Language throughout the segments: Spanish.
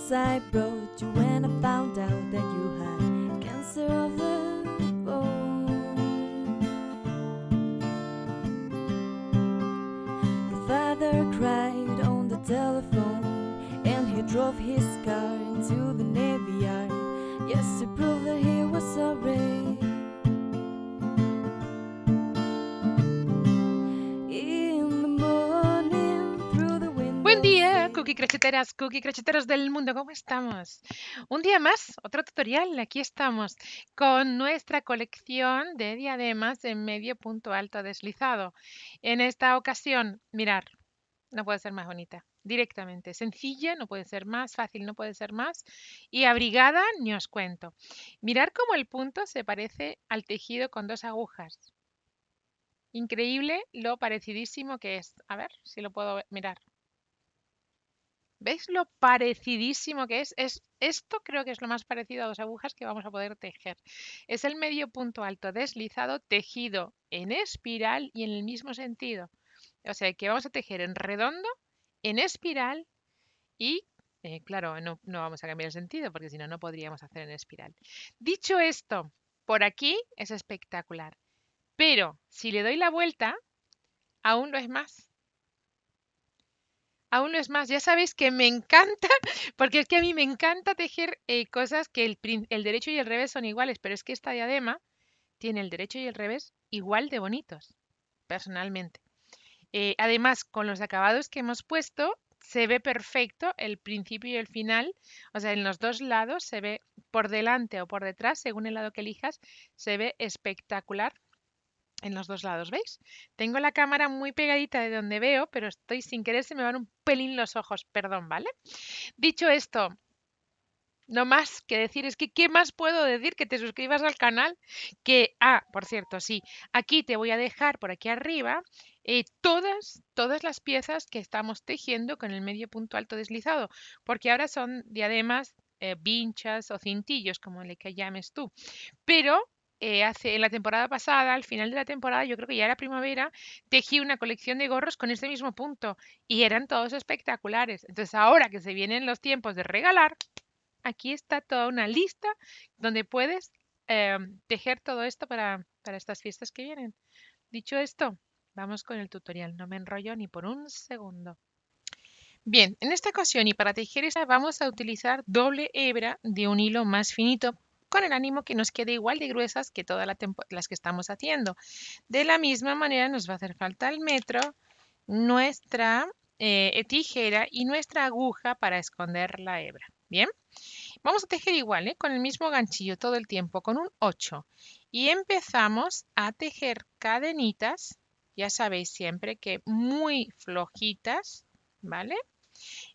news I brought you when I found out that you had cancer of the bone. Your father cried on the telephone, and he drove his car into the Navy Yard, just to prove that he was sorry. In the morning, through the window. Buen día, cookie crocheteros del mundo, ¿cómo estamos? Un día más, otro tutorial, aquí estamos con nuestra colección de diademas en medio punto alto deslizado. En esta ocasión, mirar, no puede ser más bonita, directamente, sencilla, no puede ser más, fácil, no puede ser más, y abrigada, ni os cuento. Mirar cómo el punto se parece al tejido con dos agujas. Increíble lo parecidísimo que es. A ver si lo puedo mirar. ¿Veis lo parecidísimo que es? Esto creo que es lo más parecido a dos agujas que vamos a poder tejer. Es el medio punto alto deslizado tejido en espiral y en el mismo sentido. O sea que vamos a tejer en redondo, en espiral y, claro, no vamos a cambiar el sentido porque si no, no podríamos hacer en espiral. Dicho esto, por aquí es espectacular. Pero si le doy la vuelta, aún lo es más. Aún no es más, ya sabéis que me encanta, porque es que a mí me encanta tejer cosas que el derecho y el revés son iguales, pero es que esta diadema tiene el derecho y el revés igual de bonitos, personalmente. Además, con los acabados que hemos puesto, se ve perfecto el principio y el final, o sea, en los dos lados se ve por delante o por detrás, según el lado que elijas, se ve espectacular en los dos lados, ¿veis? Tengo la cámara muy pegadita de donde veo, pero estoy sin querer, se me van un pelín los ojos, perdón, ¿vale? Dicho esto, no más que decir, es que ¿qué más puedo decir? Que te suscribas al canal, por cierto, sí, aquí te voy a dejar por aquí arriba todas las piezas que estamos tejiendo con el medio punto alto deslizado, porque ahora son diademas, vinchas o cintillos, como le que llames tú, pero en la temporada pasada, al final de la temporada, yo creo que ya era primavera, tejí una colección de gorros con este mismo punto y eran todos espectaculares. Entonces, ahora que se vienen los tiempos de regalar, aquí está toda una lista donde puedes tejer todo esto para estas fiestas que vienen. Dicho esto, vamos con el tutorial. No me enrollo ni por un segundo. Bien, en esta ocasión y para tejer esta vamos a utilizar doble hebra de un hilo más finito con el ánimo que nos quede igual de gruesas que todas las que estamos haciendo. De la misma manera nos va a hacer falta el metro, nuestra tijera y nuestra aguja para esconder la hebra. Bien, vamos a tejer igual, con el mismo ganchillo todo el tiempo, con un 8. Y empezamos a tejer cadenitas, ya sabéis siempre que muy flojitas, ¿vale?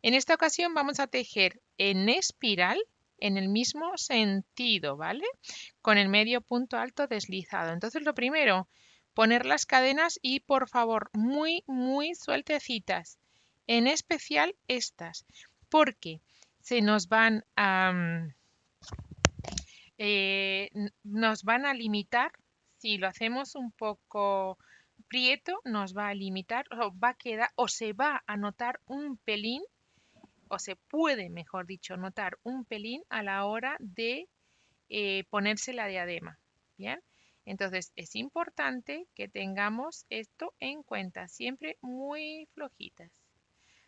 En esta ocasión vamos a tejer en espiral en el mismo sentido, ¿vale? Con el medio punto alto deslizado. Entonces lo primero, poner las cadenas y por favor muy, muy sueltecitas. En especial estas, porque se nos van a limitar. Si lo hacemos un poco prieto, nos va a limitar o va a quedar o se va a notar un pelín o se puede, mejor dicho, notar un pelín a la hora de ponerse la diadema. Bien, entonces es importante que tengamos esto en cuenta, siempre muy flojitas.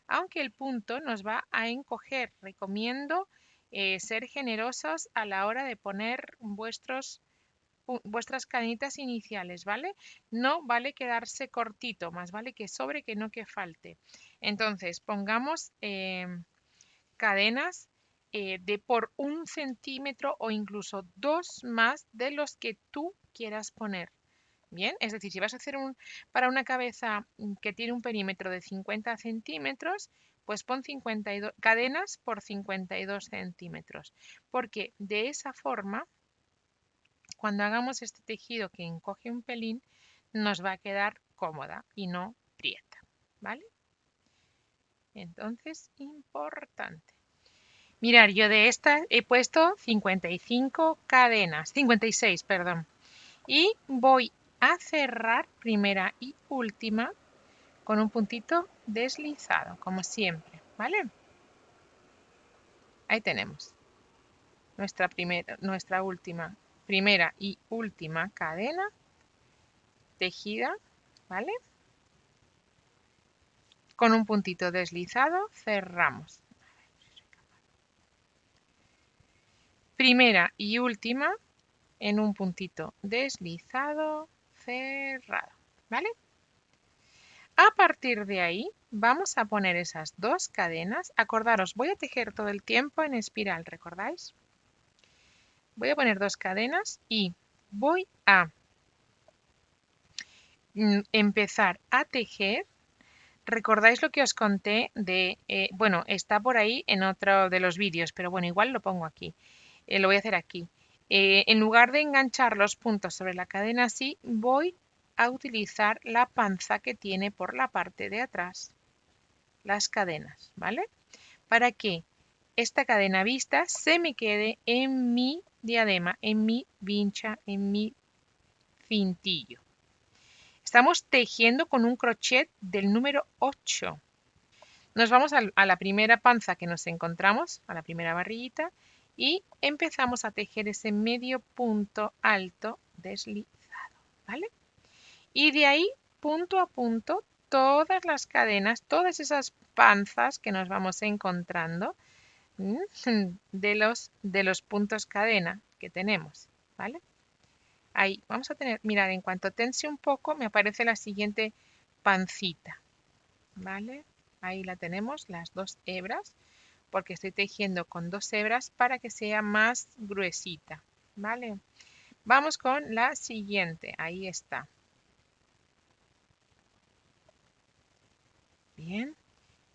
Aunque el punto nos va a encoger, recomiendo ser generosos a la hora de poner vuestras cadenitas iniciales, ¿vale? No vale quedarse cortito, más vale que sobre que no que falte. Entonces, pongamos cadenas de por 1 centímetro o incluso 2 más de los que tú quieras poner. Bien, es decir, si vas a hacer para una cabeza que tiene un perímetro de 50 centímetros, pues pon 52 cadenas por 52 centímetros. Porque de esa forma, cuando hagamos este tejido que encoge un pelín, nos va a quedar cómoda y no prieta. ¿Vale? Entonces, importante. Mirar, yo de esta he puesto 55 cadenas, 56, perdón. Y voy a cerrar primera y última con un puntito deslizado, como siempre, ¿vale? Ahí tenemos nuestra primera y última cadena tejida, ¿vale? Con un puntito deslizado cerramos. Primera y última en un puntito deslizado cerrado, ¿vale? A partir de ahí vamos a poner esas dos cadenas. Acordaros, voy a tejer todo el tiempo en espiral, ¿recordáis? Voy a poner dos cadenas y voy a empezar a tejer. ¿Recordáis lo que os conté de, bueno, está por ahí en otro de los vídeos, pero bueno, igual lo pongo aquí. Lo voy a hacer aquí. En lugar de enganchar los puntos sobre la cadena así, voy a utilizar la panza que tiene por la parte de atrás las cadenas, ¿vale? Para que esta cadena vista se me quede en mi diadema, en mi vincha, en mi cintillo. Estamos tejiendo con un crochet del número 8. Nos vamos a la primera panza que nos encontramos, a la primera barriguita, y empezamos a tejer ese medio punto alto deslizado, ¿vale? Y de ahí, punto a punto, todas las cadenas, todas esas panzas que nos vamos encontrando de los puntos cadena que tenemos, ¿vale? Ahí vamos a tener, mirad, en cuanto tense un poco, me aparece la siguiente pancita, ¿vale? Ahí la tenemos, las dos hebras, porque estoy tejiendo con dos hebras para que sea más gruesita, ¿vale? Vamos con la siguiente, ahí está. Bien,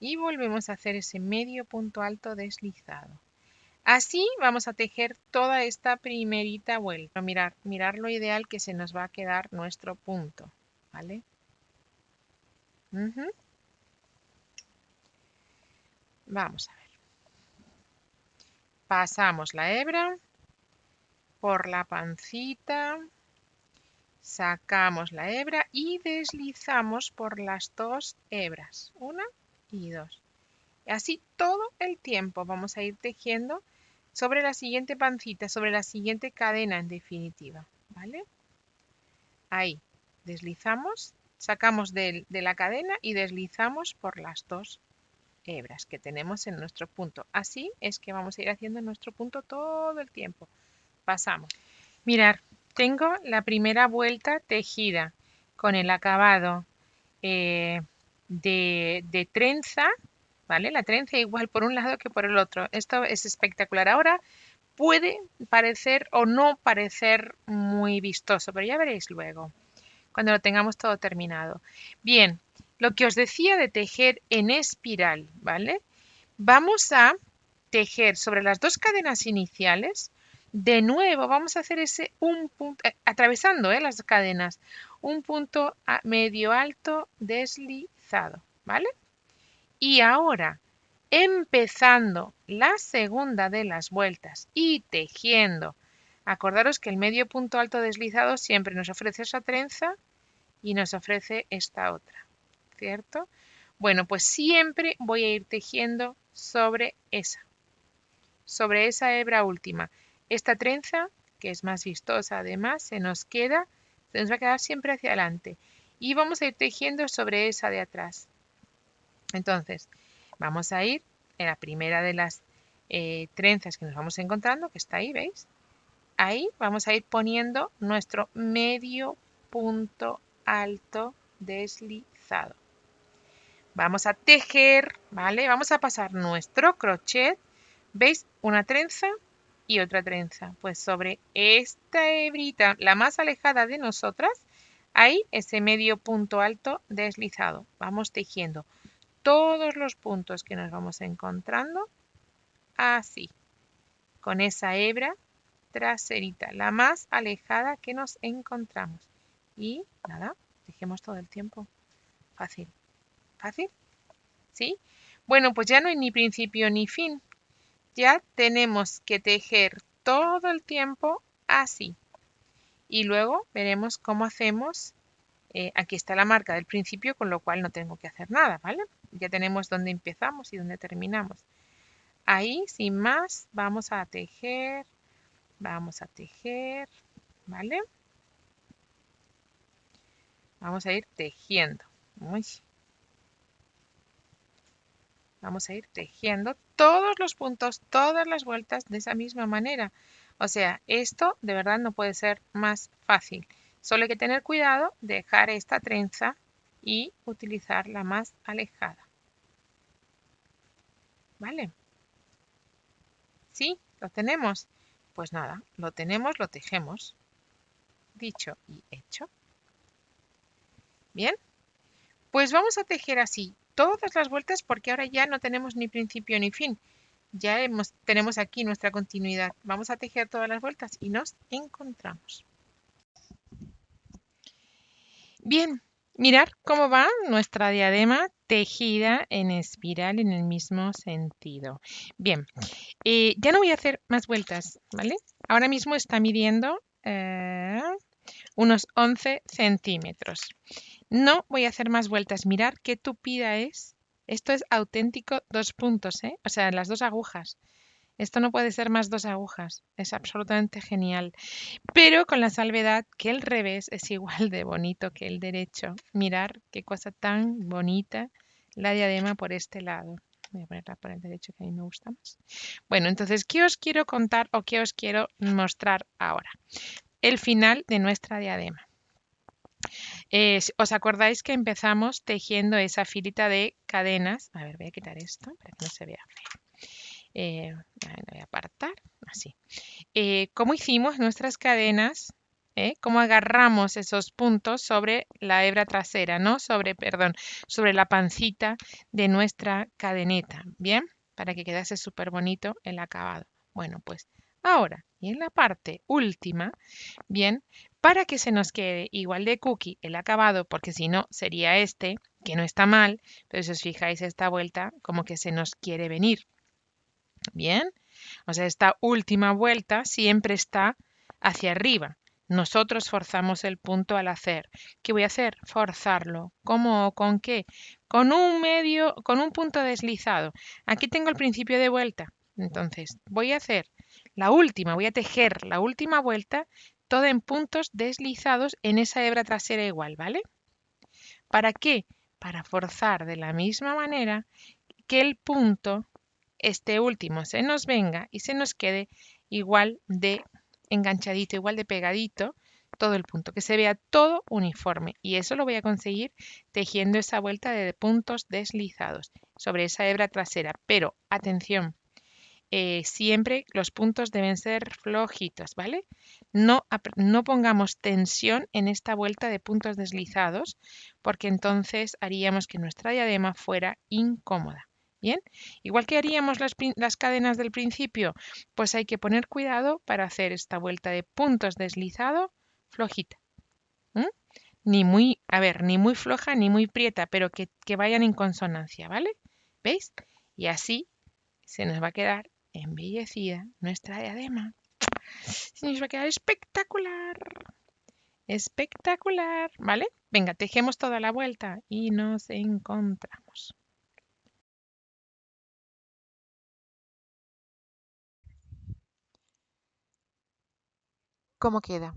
y volvemos a hacer ese medio punto alto deslizado. Así vamos a tejer toda esta primerita vuelta. Mirar lo ideal que se nos va a quedar nuestro punto, ¿vale? Vamos a ver. Pasamos la hebra por la pancita, sacamos la hebra y deslizamos por las dos hebras, una y dos. Así todo el tiempo vamos a ir tejiendo sobre la siguiente pancita, sobre la siguiente cadena en definitiva, ¿vale? Ahí, deslizamos, sacamos de la cadena y deslizamos por las dos hebras que tenemos en nuestro punto. Así es que vamos a ir haciendo nuestro punto todo el tiempo. Pasamos. Mirar, tengo la primera vuelta tejida con el acabado de trenza, ¿vale? La trenza igual por un lado que por el otro. Esto es espectacular. Ahora puede parecer o no parecer muy vistoso, pero ya veréis luego, cuando lo tengamos todo terminado. Bien, lo que os decía de tejer en espiral, ¿vale? Vamos a tejer sobre las dos cadenas iniciales. De nuevo vamos a hacer ese un punto, atravesando las cadenas, un punto medio alto deslizado, ¿vale? Y ahora, empezando la segunda de las vueltas y tejiendo, acordaros que el medio punto alto deslizado siempre nos ofrece esa trenza y nos ofrece esta otra, ¿cierto? Bueno, pues siempre voy a ir tejiendo sobre esa hebra última. Esta trenza, que es más vistosa además, se nos va a quedar siempre hacia adelante. Y vamos a ir tejiendo sobre esa de atrás. Entonces, vamos a ir en la primera de las trenzas que nos vamos encontrando, que está ahí, ¿veis? Ahí vamos a ir poniendo nuestro medio punto alto deslizado. Vamos a tejer, ¿vale? Vamos a pasar nuestro crochet, ¿veis? Una trenza y otra trenza. Pues sobre esta hebrita, la más alejada de nosotras, hay ese medio punto alto deslizado. Vamos tejiendo todos los puntos que nos vamos encontrando así, con esa hebra traserita, la más alejada que nos encontramos. Y nada, tejemos todo el tiempo. Fácil. ¿Fácil? ¿Sí? Bueno, pues ya no hay ni principio ni fin. Ya tenemos que tejer todo el tiempo así. Y luego veremos cómo hacemos. Aquí está la marca del principio, con lo cual no tengo que hacer nada, ¿vale? Ya tenemos dónde empezamos y dónde terminamos. Ahí, sin más, vamos a tejer, ¿vale? Vamos a ir tejiendo. Uy. Vamos a ir tejiendo todos los puntos, todas las vueltas de esa misma manera. O sea, esto de verdad no puede ser más fácil. Solo hay que tener cuidado de dejar esta trenza y utilizar la más alejada. ¿Vale? ¿Sí? ¿Lo tenemos? Pues nada, lo tenemos, lo tejemos. Dicho y hecho. Bien, pues vamos a tejer así todas las vueltas porque ahora ya no tenemos ni principio ni fin. Ya tenemos aquí nuestra continuidad. Vamos a tejer todas las vueltas y nos encontramos. Bien, mirar cómo va nuestra diadema tejida en espiral en el mismo sentido. Bien, ya no voy a hacer más vueltas, ¿vale? Ahora mismo está midiendo unos 11 centímetros. No voy a hacer más vueltas. Mirar qué tupida es. Esto es auténtico 2 puntos, ¿eh? O sea, las 2 agujas. Esto no puede ser más 2 agujas. Es absolutamente genial. Pero con la salvedad que el revés es igual de bonito que el derecho. Mirar qué cosa tan bonita la diadema por este lado. Voy a ponerla por el derecho que a mí me gusta más. Bueno, entonces, ¿qué os quiero contar o qué os quiero mostrar ahora? El final de nuestra diadema. ¿Os acordáis que empezamos tejiendo esa filita de cadenas? A ver, voy a quitar esto para que no se vea feo. Lo voy a apartar, así. ¿Cómo hicimos nuestras cadenas? ¿Cómo agarramos esos puntos sobre la hebra trasera, ¿no? Sobre la pancita de nuestra cadeneta, ¿bien? Para que quedase súper bonito el acabado. Bueno, pues ahora, y en la parte última, bien, para que se nos quede igual de cookie el acabado, porque si no sería este, que no está mal, pero si os fijáis esta vuelta como que se nos quiere venir. Bien, o sea, esta última vuelta siempre está hacia arriba. Nosotros forzamos el punto al hacer. ¿Qué voy a hacer? Forzarlo. ¿Cómo o con qué? Con un punto deslizado. Aquí tengo el principio de vuelta. Entonces, voy a hacer voy a tejer la última vuelta toda en puntos deslizados en esa hebra trasera igual, ¿vale? ¿Para qué? Para forzar de la misma manera que el punto, este último, se nos venga y se nos quede igual de enganchadito, igual de pegadito todo el punto, que se vea todo uniforme. Y eso lo voy a conseguir tejiendo esa vuelta de puntos deslizados sobre esa hebra trasera. Pero, atención, siempre los puntos deben ser flojitos, ¿vale? No pongamos tensión en esta vuelta de puntos deslizados, porque entonces haríamos que nuestra diadema fuera incómoda. Bien, igual que haríamos las cadenas del principio, pues hay que poner cuidado para hacer esta vuelta de puntos deslizado flojita. Ni muy floja ni muy prieta, pero que vayan en consonancia, ¿vale? ¿Veis? Y así se nos va a quedar embellecida nuestra diadema. Se nos va a quedar espectacular. Espectacular, ¿vale? Venga, tejemos toda la vuelta y nos encontramos. ¿Cómo queda?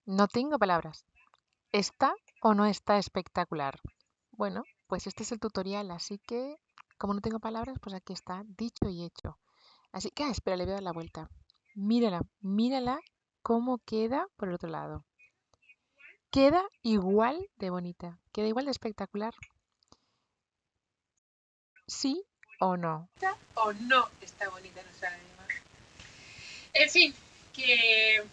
No tengo palabras. ¿Está o no está espectacular? Bueno, pues este es el tutorial, así que como no tengo palabras, pues aquí está, dicho y hecho. Así que, espera, le voy a dar la vuelta. Mírala, mírala cómo queda por el otro lado. Queda igual de bonita, queda igual de espectacular. ¿Sí o no? ¿Está o no está bonita nuestra diadema? En fin, que...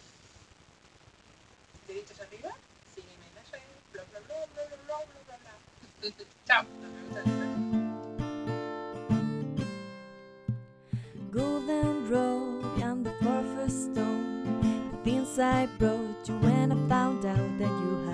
deditos arriba, sígueme en las redes, bla bla bla bla bla bla bla bla. Chao, nos vemos después. Golden road and the phosphorus stone, the things I brought you when I found out that you